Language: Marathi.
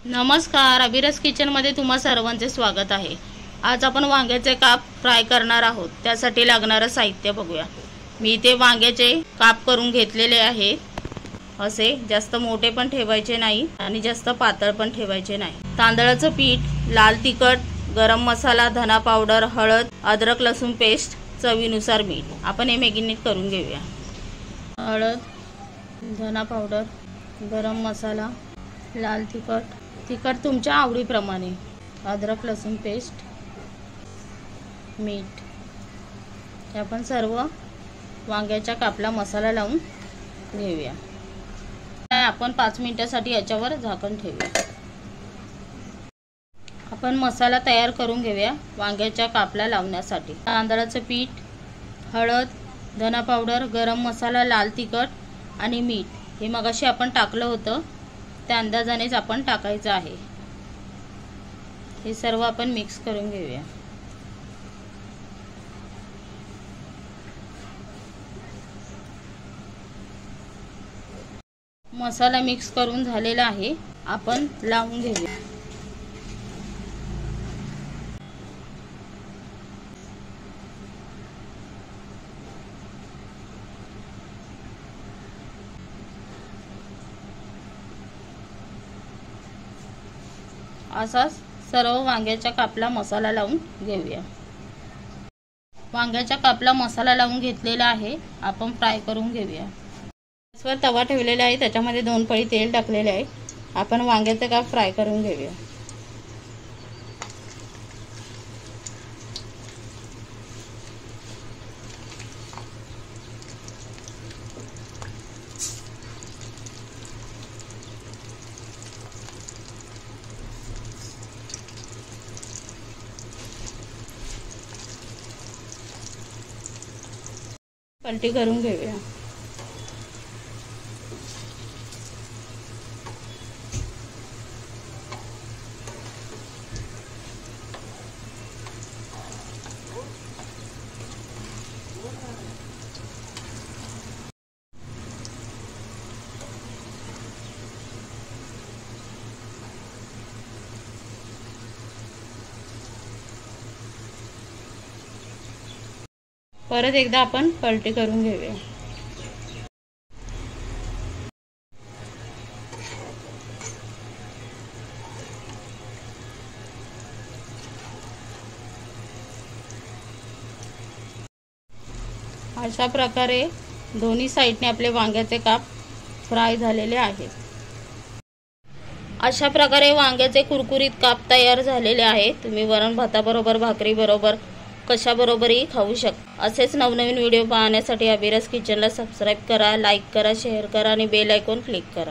नमस्कार, अभिरस किचनमध्ये तुम्हा सर्वांचे स्वागत आहे। आज आपण वांग्याचे काप फ्राय करणार आहोत। त्यासाठी लागणारे साहित्य बघूया। मी इथे वांग्याचे काप करून घेतलेले आहेत। असे जास्त मोठे पण ठेवायचे नाही आणि जास्त पातळ पण ठेवायचे नाही। तांदळाचं पीठ, लाल तिखट, गरम मसाला, धना पावडर, हळद, अद्रक लसूण पेस्ट, चवीनुसार मीठ। आपण हे मॅरिनेट करून घेऊया। हळद, धना पावडर, गरम मसाला, लाल तिखट तुमच्या आवडीप्रमाणे, अद्रक लसूण पेस्ट, मीठ। हे आपण सर्व वांग्याच्या कापला मसाला लावून घेऊया। आपण 5 मिनिटांसाठी याच्यावर झाकण ठेवूया। आपण मसाला तयार करून घेऊया वांग्याच्या कापला लावण्यासाठी। तांदळाचं पीठ, हळद, धना पावडर, गरम मसाला, लाल तिखट आणि मीठ हे मगाशी आपण टाकलं होतं त्या अंदाजानेच आपण टाकायचं आहे। हे सर्व आपण मिक्स करून घेऊया। मसाला मिक्स करून झालेला आहे, आपण लावून घेऊया। असाच सर्व वांग्याच्या कापला मसाला लावून घेऊया। वांग्याच्या कापला मसाला लावून घेतलेला आहे, आपण फ्राय करून घेऊया। गॅसवर तवा ठेवलेला आहे, त्याच्यामध्ये 2 पळी तेल टाकलेले आहे। आपण वांग्याचे काप फ्राय करून घेऊया। पलटी करून घेऊया। परत एकदा आपण पलटी करून घेऊया। अशा प्रकारे दोन्ही साइडने आपले वांग्याचे काप फ्राय झालेले आहेत। अशा प्रकारे वांग्याचे कुरकुरीत काप तयार झालेले आहेत। तुम्ही वरण भाताबरोबर, भाकरी बरोबर, कशाबरोबरही खाऊ शकता। असेच नवनवीन व्हिडिओ पाहण्यासाठी अभिरस किचनला सबस्क्राइब करा, लाईक करा, शेअर करा आणि बेल आयकॉन क्लिक करा।